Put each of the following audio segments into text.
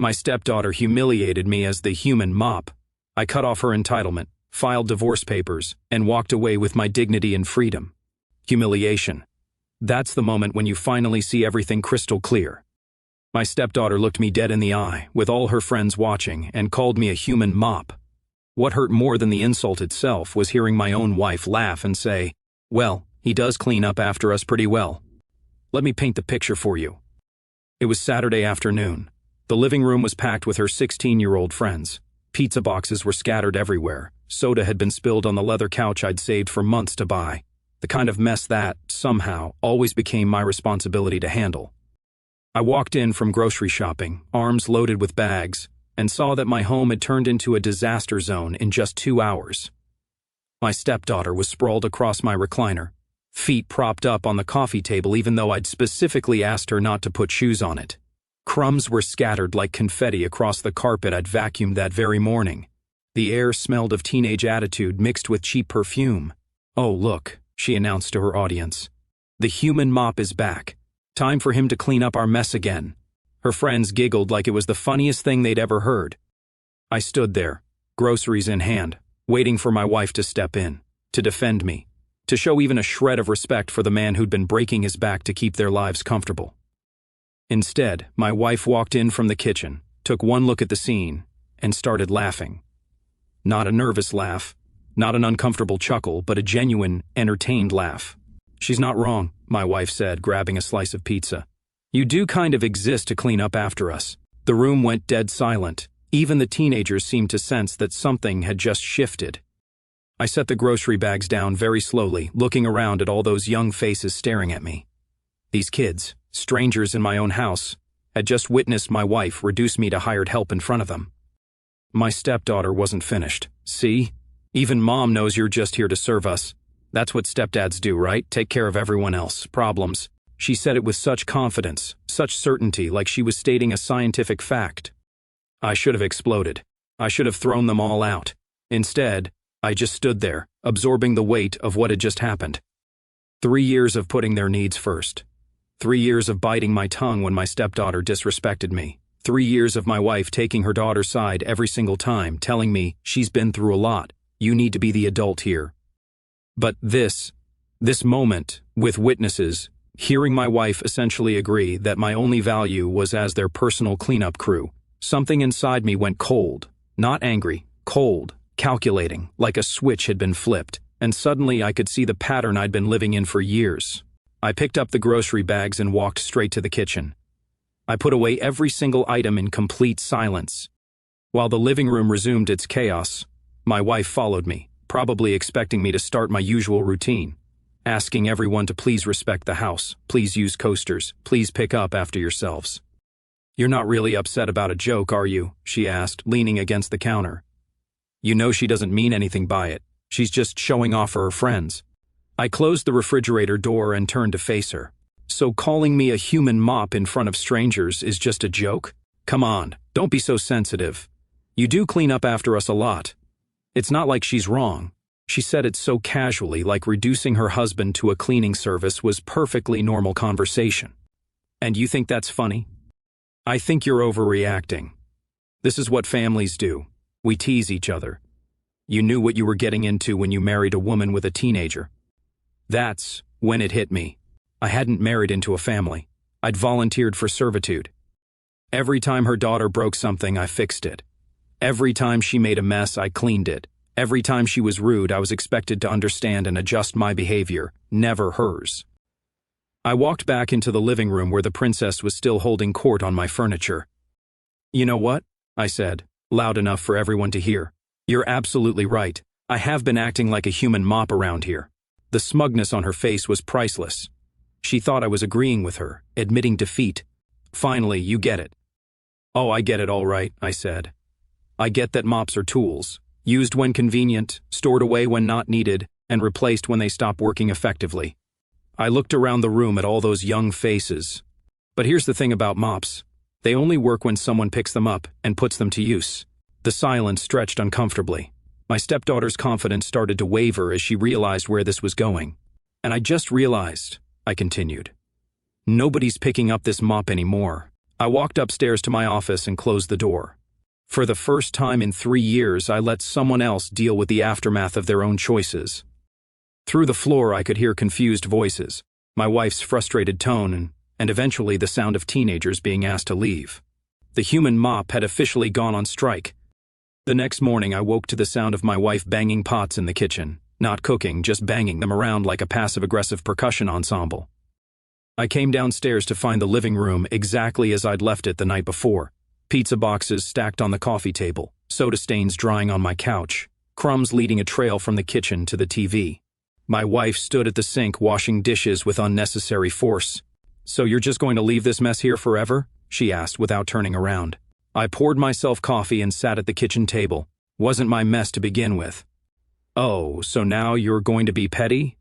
My stepdaughter humiliated me as the human mop. I cut off her entitlement, filed divorce papers, and walked away with my dignity and freedom. Humiliation. That's the moment when you finally see everything crystal clear. My stepdaughter looked me dead in the eye, with all her friends watching, and called me a human mop. What hurt more than the insult itself was hearing my own wife laugh and say, "Well, he does clean up after us pretty well." Let me paint the picture for you. It was Saturday afternoon. The living room was packed with her 16-year-old friends. Pizza boxes were scattered everywhere. Soda had been spilled on the leather couch I'd saved for months to buy. The kind of mess that, somehow, always became my responsibility to handle. I walked in from grocery shopping, arms loaded with bags, and saw that my home had turned into a disaster zone in just 2 hours. My stepdaughter was sprawled across my recliner, feet propped up on the coffee table even though I'd specifically asked her not to put shoes on it. Crumbs were scattered like confetti across the carpet I'd vacuumed that very morning. The air smelled of teenage attitude mixed with cheap perfume. "Oh, look," she announced to her audience. "The human mop is back. Time for him to clean up our mess again." Her friends giggled like it was the funniest thing they'd ever heard. I stood there, groceries in hand, waiting for my wife to step in, to defend me, to show even a shred of respect for the man who'd been breaking his back to keep their lives comfortable. Instead, my wife walked in from the kitchen, took one look at the scene, and started laughing. Not a nervous laugh, not an uncomfortable chuckle, but a genuine, entertained laugh. "She's not wrong," my wife said, grabbing a slice of pizza. "You do kind of exist to clean up after us." The room went dead silent. Even the teenagers seemed to sense that something had just shifted. I set the grocery bags down very slowly, looking around at all those young faces staring at me. These kids, strangers in my own house, had just witnessed my wife reduce me to hired help in front of them. My stepdaughter wasn't finished. "See? Even mom knows you're just here to serve us. That's what stepdads do, right? Take care of everyone else. Problems." She said it with such confidence, such certainty, like she was stating a scientific fact. I should have exploded. I should have thrown them all out. Instead, I just stood there, absorbing the weight of what had just happened. 3 years of putting their needs first. 3 years of biting my tongue when my stepdaughter disrespected me. 3 years of my wife taking her daughter's side every single time, telling me she's been through a lot. You need to be the adult here. But this moment, with witnesses, hearing my wife essentially agree that my only value was as their personal cleanup crew, something inside me went cold. Not angry, cold, calculating, like a switch had been flipped, and suddenly I could see the pattern I'd been living in for years. I picked up the grocery bags and walked straight to the kitchen. I put away every single item in complete silence. While the living room resumed its chaos, my wife followed me, probably expecting me to start my usual routine, asking everyone to please respect the house, please use coasters, please pick up after yourselves. "You're not really upset about a joke, are you?" she asked, leaning against the counter. "You know she doesn't mean anything by it. She's just showing off for her friends." I closed the refrigerator door and turned to face her. "So calling me a human mop in front of strangers is just a joke? Come on, don't be so sensitive. You do clean up after us a lot. It's not like she's wrong." She said it so casually, like reducing her husband to a cleaning service was perfectly normal conversation. "And you think that's funny? I think you're overreacting. This is what families do. We tease each other. You knew what you were getting into when you married a woman with a teenager." That's when it hit me. I hadn't married into a family. I'd volunteered for servitude. Every time her daughter broke something, I fixed it. Every time she made a mess, I cleaned it. Every time she was rude, I was expected to understand and adjust my behavior, never hers. I walked back into the living room where the princess was still holding court on my furniture. "You know what?" I said, loud enough for everyone to hear. "You're absolutely right. I have been acting like a human mop around here." The smugness on her face was priceless. She thought I was agreeing with her, admitting defeat. "Finally, you get it." "Oh, I get it all right," I said. "I get that mops are tools, used when convenient, stored away when not needed, and replaced when they stop working effectively." I looked around the room at all those young faces. But here's the thing about mops. They only work when someone picks them up and puts them to use. The silence stretched uncomfortably. My stepdaughter's confidence started to waver as she realized where this was going. "And I just realized," I continued, "nobody's picking up this mop anymore. I walked upstairs to my office and closed the door. For the first time in 3 years, I let someone else deal with the aftermath of their own choices. Through the floor, I could hear confused voices, my wife's frustrated tone, and eventually the sound of teenagers being asked to leave. The human mop had officially gone on strike. The next morning, I woke to the sound of my wife banging pots in the kitchen, not cooking, just banging them around like a passive-aggressive percussion ensemble. I came downstairs to find the living room exactly as I'd left it the night before. Pizza boxes stacked on the coffee table, soda stains drying on my couch, crumbs leading a trail from the kitchen to the TV. My wife stood at the sink washing dishes with unnecessary force. "So you're just going to leave this mess here forever?" she asked without turning around. I poured myself coffee and sat at the kitchen table. Wasn't my mess to begin with. "Oh, so now you're going to be petty?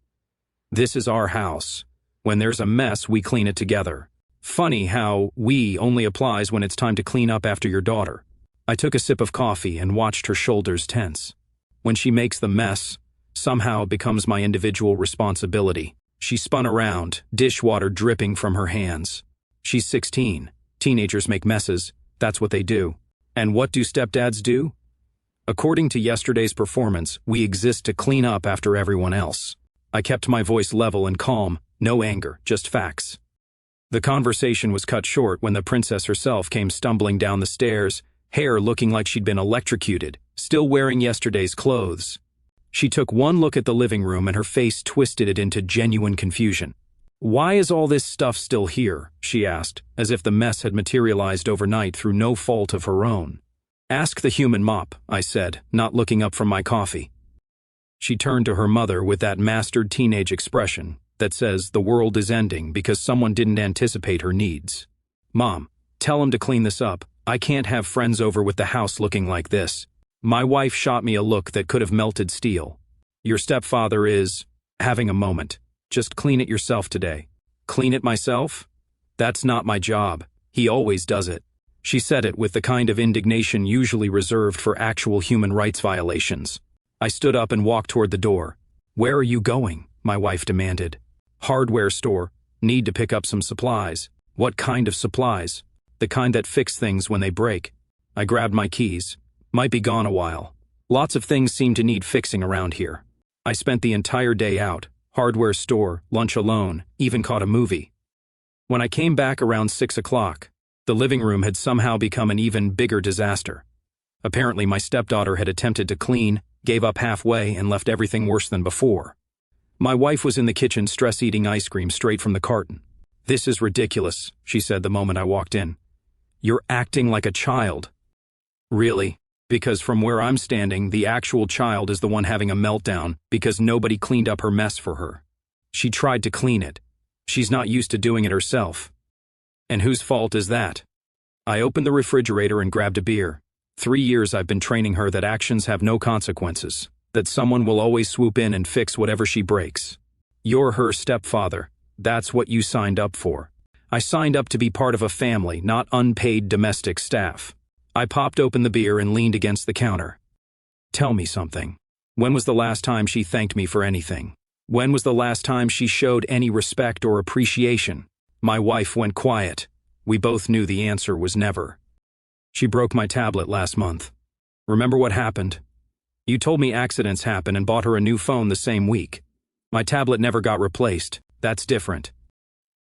This is our house. When there's a mess, we clean it together. Funny how 'we' only applies when it's time to clean up after your daughter." I took a sip of coffee and watched her shoulders tense. When she makes the mess, somehow it becomes my individual responsibility. She spun around, dishwater dripping from her hands. She's 16. Teenagers make messes. That's what they do. And what do stepdads do? According to yesterday's performance, we exist to clean up after everyone else. I kept my voice level and calm, no anger, just facts. The conversation was cut short when the princess herself came stumbling down the stairs, hair looking like she'd been electrocuted, still wearing yesterday's clothes. She took one look at the living room and her face twisted it into genuine confusion. "Why is all this stuff still here?" she asked, as if the mess had materialized overnight through no fault of her own. "Ask the human mop," I said, not looking up from my coffee. She turned to her mother with that mastered teenage expression that says the world is ending because someone didn't anticipate her needs. "Mom, tell him to clean this up. I can't have friends over with the house looking like this." My wife shot me a look that could have melted steel. "Your stepfather is having a moment. Just clean it yourself today." "Clean it myself? That's not my job. He always does it." She said it with the kind of indignation usually reserved for actual human rights violations. I stood up and walked toward the door. "Where are you going?" my wife demanded. "Hardware store. Need to pick up some supplies." "What kind of supplies?" "The kind that fix things when they break." I grabbed my keys. "Might be gone a while. Lots of things seem to need fixing around here." I spent the entire day out. Hardware store, lunch alone, even caught a movie. When I came back around 6 o'clock, the living room had somehow become an even bigger disaster. Apparently my stepdaughter had attempted to clean, gave up halfway, and left everything worse than before. My wife was in the kitchen stress-eating ice cream straight from the carton. "This is ridiculous," she said the moment I walked in. "You're acting like a child." "Really? Because from where I'm standing, the actual child is the one having a meltdown because nobody cleaned up her mess for her. She tried to clean it. She's not used to doing it herself." "And whose fault is that?" I opened the refrigerator and grabbed a beer. 3 years I've been training her that actions have no consequences, that someone will always swoop in and fix whatever she breaks. "You're her stepfather. That's what you signed up for." I signed up to be part of a family, not unpaid domestic staff. I popped open the beer and leaned against the counter. "Tell me something. When was the last time she thanked me for anything? When was the last time she showed any respect or appreciation?" My wife went quiet. We both knew the answer was never. "She broke my tablet last month. Remember what happened? You told me accidents happen and bought her a new phone the same week. My tablet never got replaced. That's different."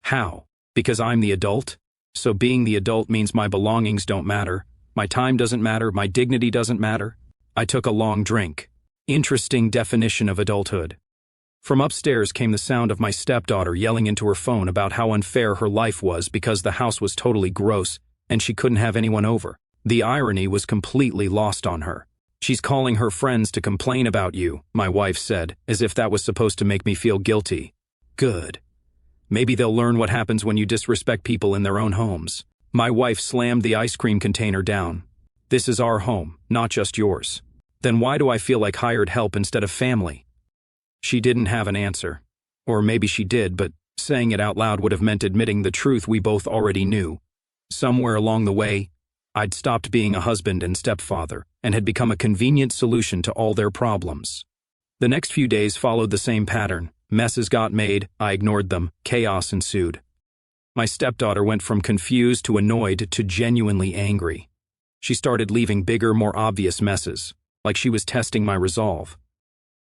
"How? Because I'm the adult? So being the adult means my belongings don't matter. My time doesn't matter, my dignity doesn't matter." I took a long drink. Interesting definition of adulthood. From upstairs came the sound of my stepdaughter yelling into her phone about how unfair her life was because the house was totally gross and she couldn't have anyone over. The irony was completely lost on her. "She's calling her friends to complain about you," my wife said, as if that was supposed to make me feel guilty. "Good. Maybe they'll learn what happens when you disrespect people in their own homes." My wife slammed the ice cream container down. "This is our home, not just yours." "Then why do I feel like hired help instead of family?" She didn't have an answer. Or maybe she did, but saying it out loud would have meant admitting the truth we both already knew. Somewhere along the way, I'd stopped being a husband and stepfather and had become a convenient solution to all their problems. The next few days followed the same pattern. Messes got made, I ignored them, chaos ensued. My stepdaughter went from confused to annoyed to genuinely angry. She started leaving bigger, more obvious messes, like she was testing my resolve.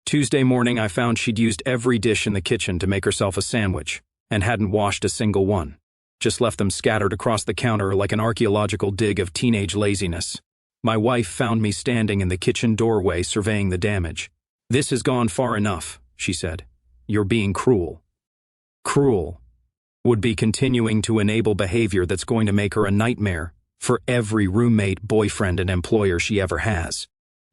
Tuesday morning, I found she'd used every dish in the kitchen to make herself a sandwich, and hadn't washed a single one. Just left them scattered across the counter like an archaeological dig of teenage laziness. My wife found me standing in the kitchen doorway surveying the damage. "This has gone far enough," she said. "You're being cruel." Cruel would be continuing to enable behavior that's going to make her a nightmare for every roommate, boyfriend, and employer she ever has.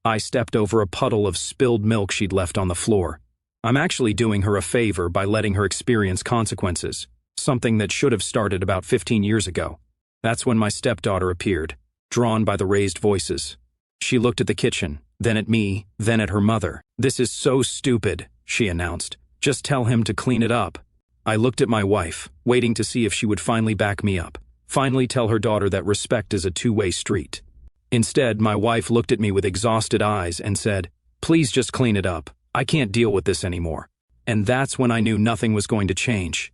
I stepped over a puddle of spilled milk she'd left on the floor. I'm actually doing her a favor by letting her experience consequences, something that should have started about 15 years ago. That's when my stepdaughter appeared, drawn by the raised voices. She looked at the kitchen, then at me, then at her mother. "This is so stupid," she announced. "Just tell him to clean it up." I looked at my wife, waiting to see if she would finally back me up, finally tell her daughter that respect is a two-way street. Instead, my wife looked at me with exhausted eyes and said, "Please just clean it up. I can't deal with this anymore." And that's when I knew nothing was going to change.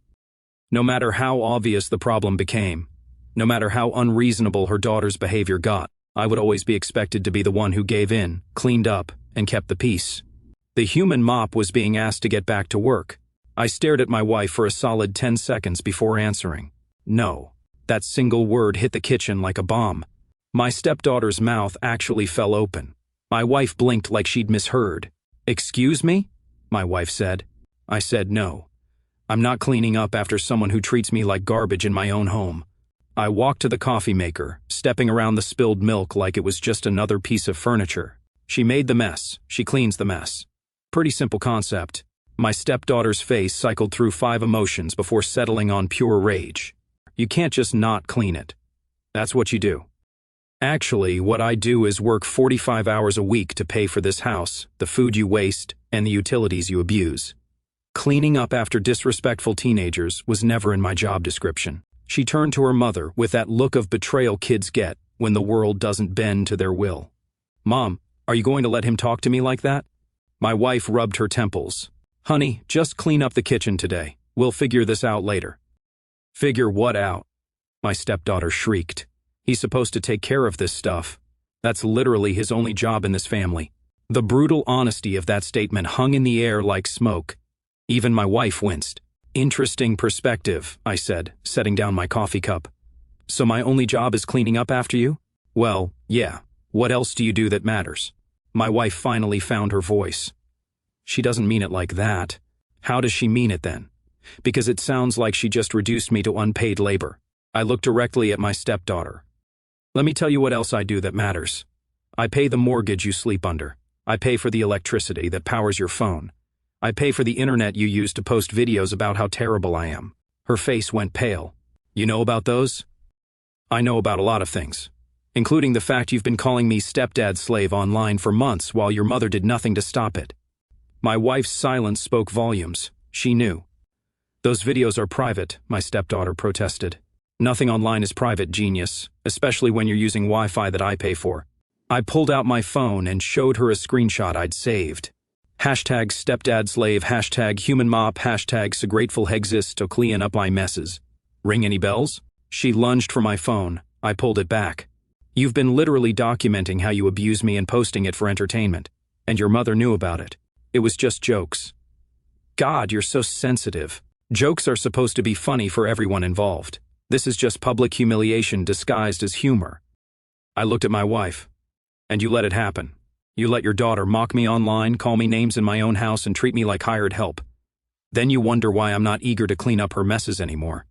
No matter how obvious the problem became, no matter how unreasonable her daughter's behavior got, I would always be expected to be the one who gave in, cleaned up, and kept the peace. The human mop was being asked to get back to work. I stared at my wife for a solid 10 seconds before answering. No. That single word hit the kitchen like a bomb. My stepdaughter's mouth actually fell open. My wife blinked like she'd misheard. "Excuse me?" my wife said. I said no. I'm not cleaning up after someone who treats me like garbage in my own home. I walked to the coffee maker, stepping around the spilled milk like it was just another piece of furniture. She made the mess. She cleans the mess. Pretty simple concept. My stepdaughter's face cycled through 5 emotions before settling on pure rage. You can't just not clean it. That's what you do. Actually, what I do is work 45 hours a week to pay for this house, the food you waste, and the utilities you abuse. Cleaning up after disrespectful teenagers was never in my job description. She turned to her mother with that look of betrayal kids get when the world doesn't bend to their will. "Mom, are you going to let him talk to me like that?" My wife rubbed her temples. "Honey, just clean up the kitchen today. We'll figure this out later." "Figure what out?" my stepdaughter shrieked. "He's supposed to take care of this stuff. That's literally his only job in this family." The brutal honesty of that statement hung in the air like smoke. Even my wife winced. "Interesting perspective," I said, setting down my coffee cup. "So my only job is cleaning up after you?" "Well, yeah. What else do you do that matters?" My wife finally found her voice. "She doesn't mean it like that." "How does she mean it then?" "Because it sounds like she just reduced me to unpaid labor." I looked directly at my stepdaughter. "Let me tell you what else I do that matters. I pay the mortgage you sleep under. I pay for the electricity that powers your phone. I pay for the internet you use to post videos about how terrible I am." Her face went pale. "You know about those?" "I know about a lot of things, including the fact you've been calling me stepdad slave online for months while your mother did nothing to stop it." My wife's silence spoke volumes. She knew. "Those videos are private," my stepdaughter protested. "Nothing online is private, genius, especially when you're using Wi-Fi that I pay for." I pulled out my phone and showed her a screenshot I'd saved. Hashtag stepdad slave, hashtag human mop, hashtag so grateful hexist to clean up my messes. Ring any bells? She lunged for my phone. I pulled it back. "You've been literally documenting how you abuse me and posting it for entertainment. And your mother knew about it. It was just jokes." God, you're so sensitive. Jokes are supposed to be funny for everyone involved. This is just public humiliation disguised as humor. I looked at my wife. "And you let it happen. You let your daughter mock me online, call me names in my own house, and treat me like hired help. Then you wonder why I'm not eager to clean up her messes anymore."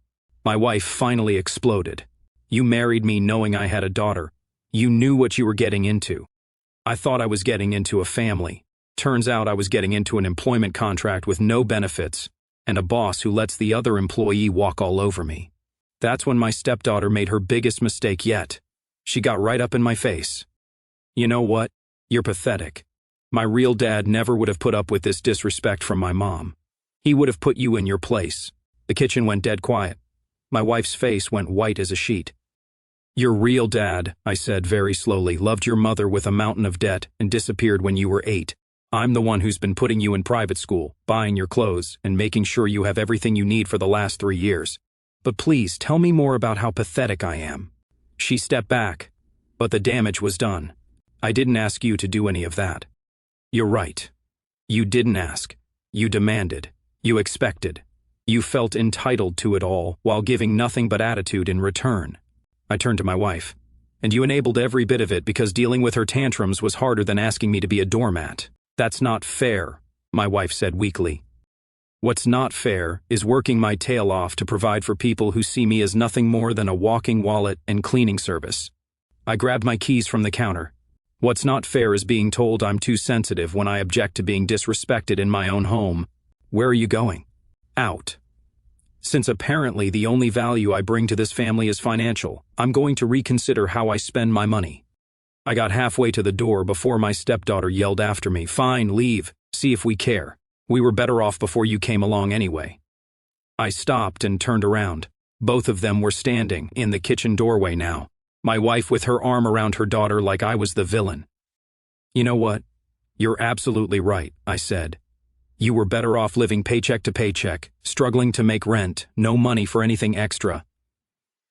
My wife finally exploded. "You married me knowing I had a daughter. You knew what you were getting into." I thought I was getting into a family. Turns out I was getting into an employment contract with no benefits, and a boss who lets the other employee walk all over me. That's when my stepdaughter made her biggest mistake yet. She got right up in my face. "You know what? You're pathetic. My real dad never would have put up with this disrespect from my mom. He would have put you in your place." The kitchen went dead quiet. My wife's face went white as a sheet. "Your real dad," I said very slowly, "loved your mother with a mountain of debt and disappeared when you were 8. I'm the one who's been putting you in private school, buying your clothes, and making sure you have everything you need for the last 3 years. But please tell me more about how pathetic I am. She stepped back, but the damage was done. I didn't ask you to do any of that. You're right. You didn't ask. You demanded. You expected. You felt entitled to it all while giving nothing but attitude in return. I turned to my wife. And you enabled every bit of it because dealing with her tantrums was harder than asking me to be a doormat. That's not fair, my wife said weakly. What's not fair is working my tail off to provide for people who see me as nothing more than a walking wallet and cleaning service. I grabbed my keys from the counter. What's not fair is being told I'm too sensitive when I object to being disrespected in my own home. Where are you going? Out. Since apparently the only value I bring to this family is financial, I'm going to reconsider how I spend my money. I got halfway to the door before my stepdaughter yelled after me, "Fine, leave, see if we care. We were better off before you came along anyway." I stopped and turned around. Both of them were standing in the kitchen doorway now, my wife with her arm around her daughter like I was the villain. "You know what? You're absolutely right," I said. "You were better off living paycheck to paycheck, struggling to make rent, no money for anything extra.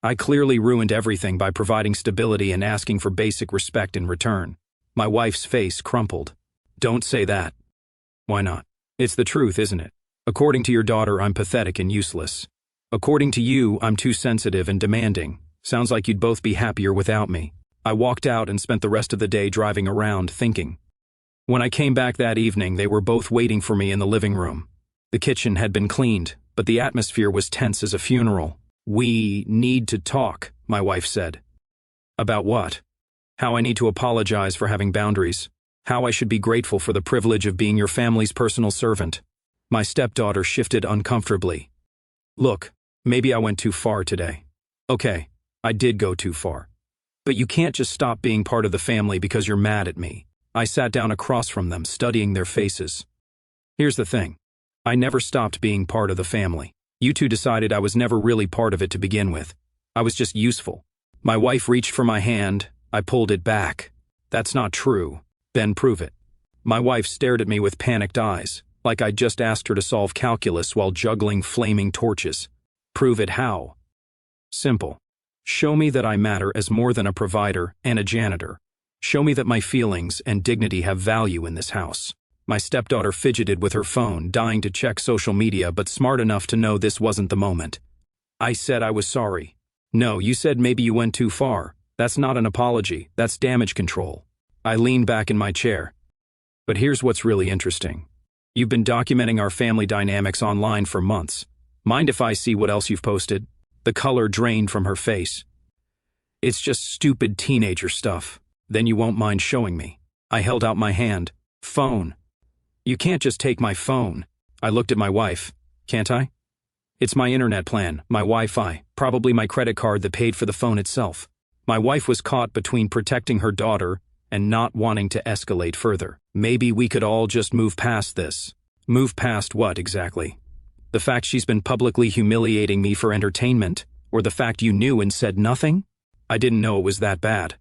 I clearly ruined everything by providing stability and asking for basic respect in return." My wife's face crumpled. "Don't say that." "Why not? It's the truth, isn't it? According to your daughter, I'm pathetic and useless. According to you, I'm too sensitive and demanding. Sounds like you'd both be happier without me." I walked out and spent the rest of the day driving around, thinking. When I came back that evening, they were both waiting for me in the living room. The kitchen had been cleaned, but the atmosphere was tense as a funeral. "We need to talk," my wife said. "About what?" "How I need to apologize for having boundaries. How I should be grateful for the privilege of being your family's personal servant." My stepdaughter shifted uncomfortably. "Look, maybe I went too far today. Okay, I did go too far. But you can't just stop being part of the family because you're mad at me." I sat down across from them, studying their faces. "Here's the thing. I never stopped being part of the family. You two decided I was never really part of it to begin with. I was just useful." My wife reached for my hand. I pulled it back. "That's not true." "Then prove it." My wife stared at me with panicked eyes, like I'd just asked her to solve calculus while juggling flaming torches. "Prove it how?" "Simple. Show me that I matter as more than a provider and a janitor. Show me that my feelings and dignity have value in this house." My stepdaughter fidgeted with her phone, dying to check social media but smart enough to know this wasn't the moment. I said I was sorry. "No, you said maybe you went too far. That's not an apology, that's damage control." I leaned back in my chair. "But here's what's really interesting. You've been documenting our family dynamics online for months. Mind if I see what else you've posted?" The color drained from her face. "It's just stupid teenager stuff. Then you won't mind showing me." I held out my hand. "Phone." "You can't just take my phone." I looked at my wife. "Can't I?" "It's my internet plan, my Wi-Fi, probably my credit card that paid for the phone itself." My wife was caught between protecting her daughter and not wanting to escalate further. "Maybe we could all just move past this." "Move past what exactly? The fact she's been publicly humiliating me for entertainment, or the fact you knew and said nothing?" "I didn't know it was that bad."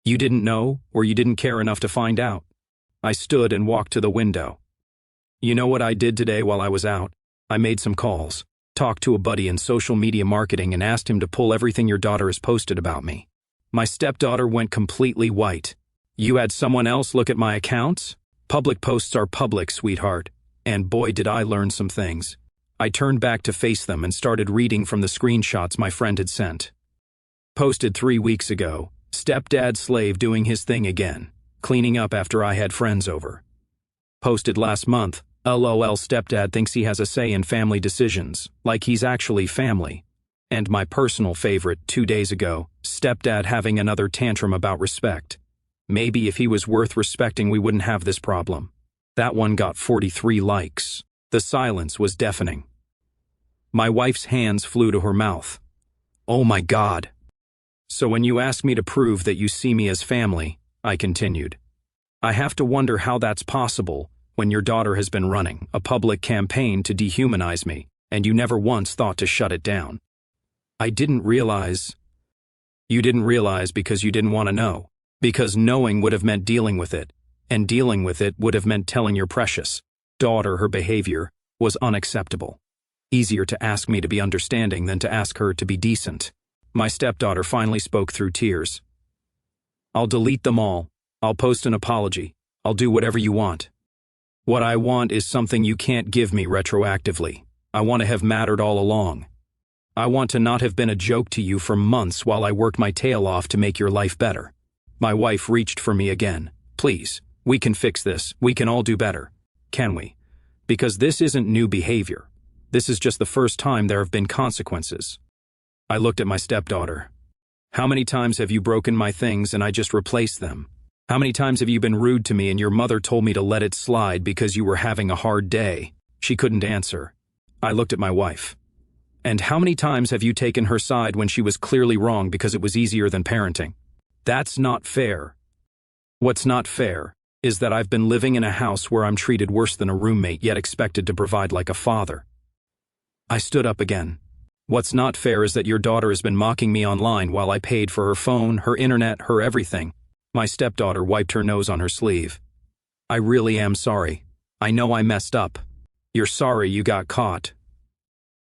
"You didn't know, or you didn't care enough to find out?" I stood and walked to the window. "You know what I did today while I was out? I made some calls, talked to a buddy in social media marketing and asked him to pull everything your daughter has posted about me." My stepdaughter went completely white. "You had someone else look at my accounts?" "Public posts are public, sweetheart. And boy did I learn some things." I turned back to face them and started reading from the screenshots my friend had sent. "Posted 3 weeks ago. Stepdad slave doing his thing again. Cleaning up after I had friends over." Posted last month. "LOL, stepdad thinks he has a say in family decisions, like he's actually family." And my personal favorite, 2 days ago, stepdad having another tantrum about respect. Maybe if he was worth respecting we wouldn't have this problem. That one got 43 likes. The silence was deafening. My wife's hands flew to her mouth. "Oh my God." "So when you ask me to prove that you see me as family," I continued, "I have to wonder how that's possible when your daughter has been running a public campaign to dehumanize me, and you never once thought to shut it down." "I didn't realize." "You didn't realize because you didn't want to know. Because knowing would have meant dealing with it, and dealing with it would have meant telling your precious daughter her behavior was unacceptable." Easier to ask me to be understanding than to ask her to be decent. My stepdaughter finally spoke through tears. "I'll delete them all. I'll post an apology. I'll do whatever you want. What I want is something you can't give me retroactively. I want to have mattered all along. I want to not have been a joke to you for months while I worked my tail off to make your life better." My wife reached for me again. "Please, we can fix this. We can all do better. Can we? Because this isn't new behavior. This is just the first time there have been consequences." I looked at my stepdaughter. "How many times have you broken my things and I just replaced them? How many times have you been rude to me and your mother told me to let it slide because you were having a hard day?" She couldn't answer. I looked at my wife. "And how many times have you taken her side when she was clearly wrong because it was easier than parenting? That's not fair. What's not fair is that I've been living in a house where I'm treated worse than a roommate yet expected to provide like a father." I stood up again. "What's not fair is that your daughter has been mocking me online while I paid for her phone, her internet, her everything." My stepdaughter wiped her nose on her sleeve. "I really am sorry. I know I messed up. You're sorry you got caught.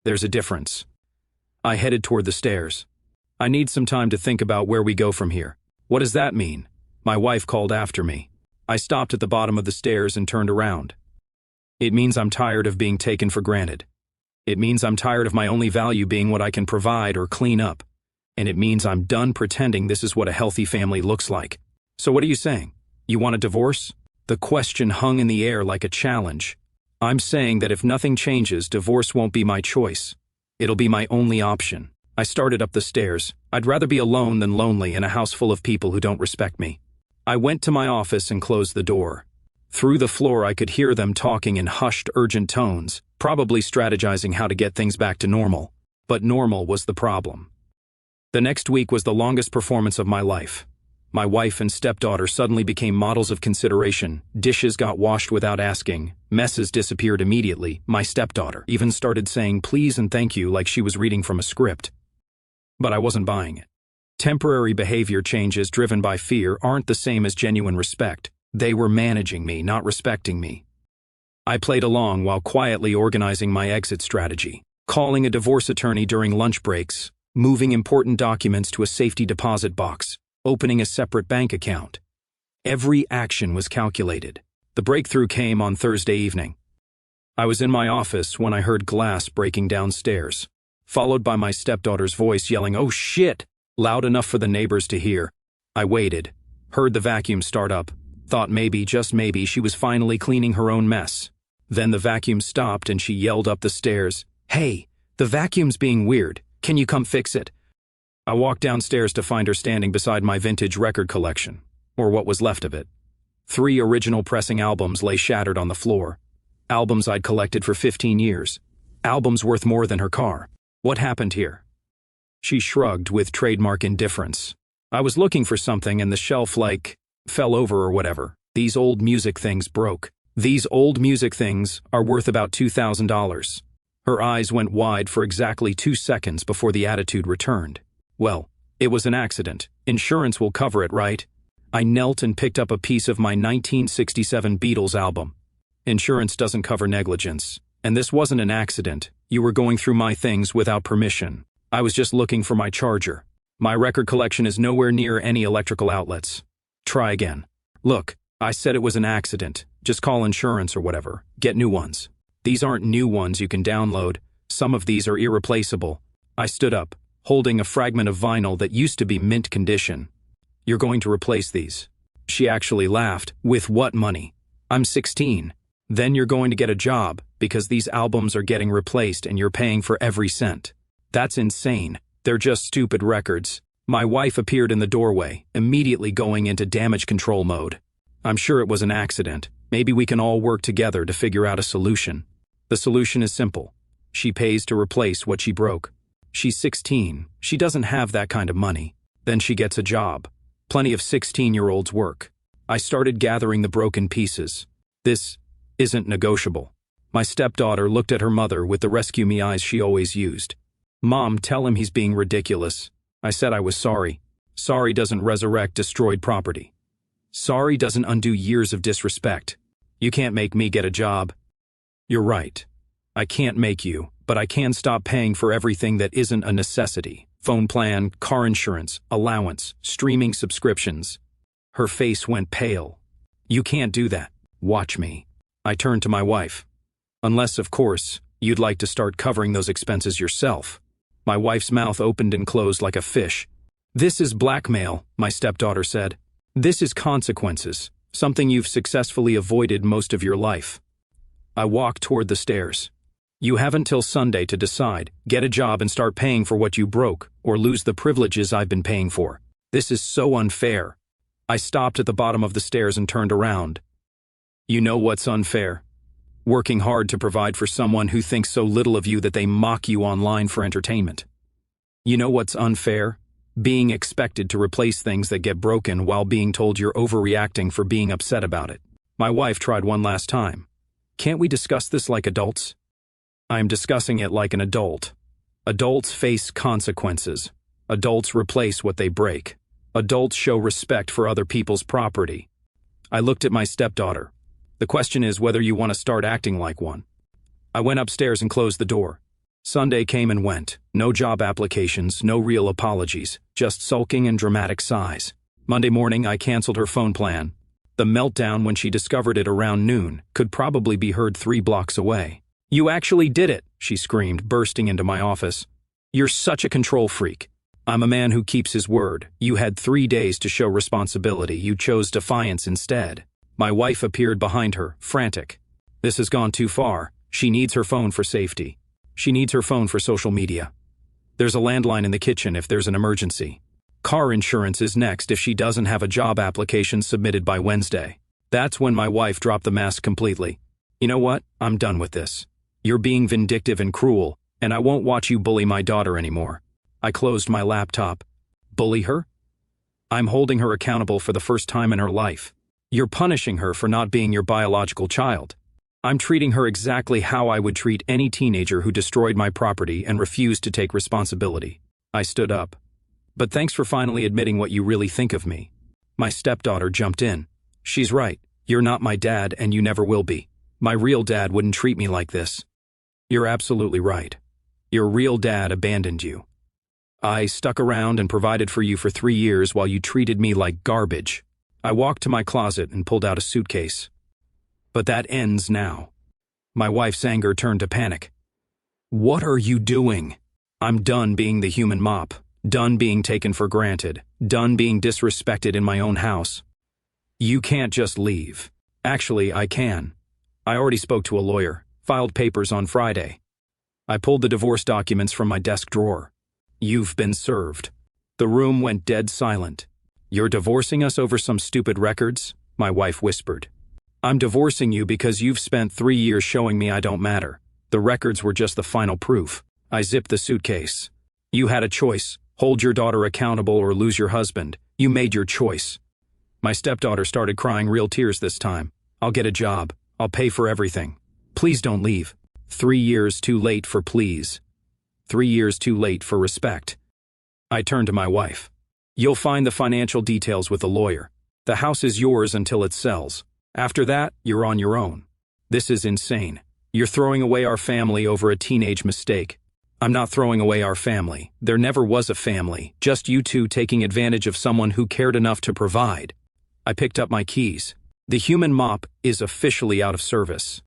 There's a difference." I headed toward the stairs. "I need some time to think about where we go from here." "What does that mean?" My wife called after me. I stopped at the bottom of the stairs and turned around. "It means I'm tired of being taken for granted. It means I'm tired of my only value being what I can provide or clean up. And it means I'm done pretending this is what a healthy family looks like." "So what are you saying? You want a divorce?" The question hung in the air like a challenge. "I'm saying that if nothing changes, divorce won't be my choice. It'll be my only option." I started up the stairs. I'd rather be alone than lonely in a house full of people who don't respect me. I went to my office and closed the door. Through the floor I could hear them talking in hushed, urgent tones, probably strategizing how to get things back to normal. But normal was the problem. The next week was the longest performance of my life. My wife and stepdaughter suddenly became models of consideration. Dishes got washed without asking. Messes disappeared immediately. My stepdaughter even started saying please and thank you like she was reading from a script. But I wasn't buying it. Temporary behavior changes driven by fear aren't the same as genuine respect. They were managing me, not respecting me. I played along while quietly organizing my exit strategy, calling a divorce attorney during lunch breaks, moving important documents to a safety deposit box, opening a separate bank account. Every action was calculated. The breakthrough came on Thursday evening. I was in my office when I heard glass breaking downstairs, followed by my stepdaughter's voice yelling, "Oh shit!" loud enough for the neighbors to hear. I waited, heard the vacuum start up, thought maybe, just maybe, she was finally cleaning her own mess. Then the vacuum stopped and she yelled up the stairs, "Hey, the vacuum's being weird. Can you come fix it?" I walked downstairs to find her standing beside my vintage record collection, or what was left of it. 3 original pressing albums lay shattered on the floor. Albums I'd collected for 15 years. Albums worth more than her car. "What happened here?" She shrugged with trademark indifference. "I was looking for something and the shelf, fell over or whatever. These old music things broke. These old music things are worth about $2,000. Her eyes went wide for exactly 2 seconds before the attitude returned. "Well, it was an accident. Insurance will cover it, right?" I knelt and picked up a piece of my 1967 Beatles album. "Insurance doesn't cover negligence. And this wasn't an accident. You were going through my things without permission. I was just looking for my charger. My record collection is nowhere near any electrical outlets. Try again." "Look, I said it was an accident. Just call insurance or whatever. Get new ones. These aren't new ones you can download. Some of these are irreplaceable." I stood up, holding a fragment of vinyl that used to be mint condition. "You're going to replace these." She actually laughed. "With what money?" "I'm 16. Then you're going to get a job, because these albums are getting replaced and you're paying for every cent." "That's insane. They're just stupid records." My wife appeared in the doorway, immediately going into damage control mode. "I'm sure it was an accident. Maybe we can all work together to figure out a solution." "The solution is simple. She pays to replace what she broke. She's 16. She doesn't have that kind of money. Then she gets a job. Plenty of 16-year-olds work." I started gathering the broken pieces. "This isn't negotiable." My stepdaughter looked at her mother with the rescue me eyes she always used. "Mom, tell him he's being ridiculous." I said I was sorry. Sorry doesn't resurrect destroyed property. Sorry doesn't undo years of disrespect. You can't make me get a job. You're right. I can't make you, but I can stop paying for everything that isn't a necessity. Phone plan, car insurance, allowance, streaming subscriptions. Her face went pale. You can't do that. Watch me. I turned to my wife. Unless, of course, you'd like to start covering those expenses yourself. My wife's mouth opened and closed like a fish. This is blackmail, my stepdaughter said. This is consequences, something you've successfully avoided most of your life. I walked toward the stairs. You have until Sunday to decide, get a job and start paying for what you broke, or lose the privileges I've been paying for. This is so unfair. I stopped at the bottom of the stairs and turned around. You know what's unfair? Working hard to provide for someone who thinks so little of you that they mock you online for entertainment. You know what's unfair? Being expected to replace things that get broken while being told you're overreacting for being upset about it. My wife tried one last time. Can't we discuss this like adults? I am discussing it like an adult. Adults face consequences. Adults replace what they break. Adults show respect for other people's property. I looked at my stepdaughter. The question is whether you want to start acting like one. I went upstairs and closed the door. Sunday came and went. No job applications, no real apologies, just sulking and dramatic sighs. Monday morning, I canceled her phone plan. The meltdown when she discovered it around noon could probably be heard 3 blocks away. You actually did it, she screamed, bursting into my office. You're such a control freak. I'm a man who keeps his word. You had 3 days to show responsibility. You chose defiance instead. My wife appeared behind her, frantic. This has gone too far. She needs her phone for safety. She needs her phone for social media. There's a landline in the kitchen if there's an emergency. Car insurance is next if she doesn't have a job application submitted by Wednesday. That's when my wife dropped the mask completely. You know what? I'm done with this. You're being vindictive and cruel, and I won't watch you bully my daughter anymore. I closed my laptop. Bully her? I'm holding her accountable for the first time in her life. You're punishing her for not being your biological child. I'm treating her exactly how I would treat any teenager who destroyed my property and refused to take responsibility. I stood up. But thanks for finally admitting what you really think of me. My stepdaughter jumped in. She's right. You're not my dad and you never will be. My real dad wouldn't treat me like this. You're absolutely right. Your real dad abandoned you. I stuck around and provided for you for 3 years while you treated me like garbage. I walked to my closet and pulled out a suitcase. But that ends now. My wife's anger turned to panic. What are you doing? I'm done being the human mop. Done being taken for granted. Done being disrespected in my own house. You can't just leave. Actually, I can. I already spoke to a lawyer, filed papers on Friday. I pulled the divorce documents from my desk drawer. You've been served. The room went dead silent. You're divorcing us over some stupid records? My wife whispered. I'm divorcing you because you've spent 3 years showing me I don't matter. The records were just the final proof. I zipped the suitcase. You had a choice. Hold your daughter accountable or lose your husband. You made your choice. My stepdaughter started crying real tears this time. I'll get a job. I'll pay for everything. Please don't leave. 3 years too late for please. 3 years too late for respect. I turned to my wife. You'll find the financial details with a lawyer. The house is yours until it sells. After that, you're on your own. This is insane. You're throwing away our family over a teenage mistake. I'm not throwing away our family. There never was a family, just you two taking advantage of someone who cared enough to provide. I picked up my keys. The human mop is officially out of service.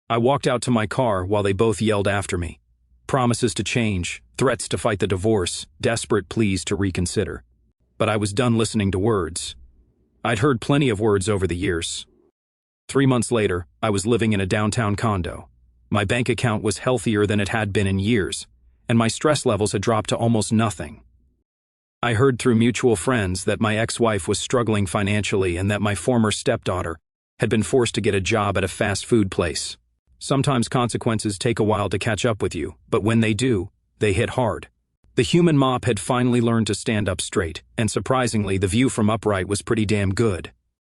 I walked out to my car while they both yelled after me. Promises to change, threats to fight the divorce, desperate pleas to reconsider. But I was done listening to words. I'd heard plenty of words over the years. 3 months later, I was living in a downtown condo. My bank account was healthier than it had been in years, and my stress levels had dropped to almost nothing. I heard through mutual friends that my ex-wife was struggling financially and that my former stepdaughter had been forced to get a job at a fast food place. Sometimes consequences take a while to catch up with you, but when they do, they hit hard. The human mop had finally learned to stand up straight, and surprisingly, the view from upright was pretty damn good.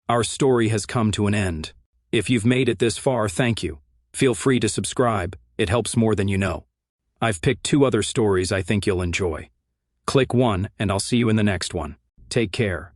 Our story has come to an end. If you've made it this far, thank you. Feel free to subscribe, it helps more than you know. I've picked 2 other stories I think you'll enjoy. Click one and I'll see you in the next one. Take care.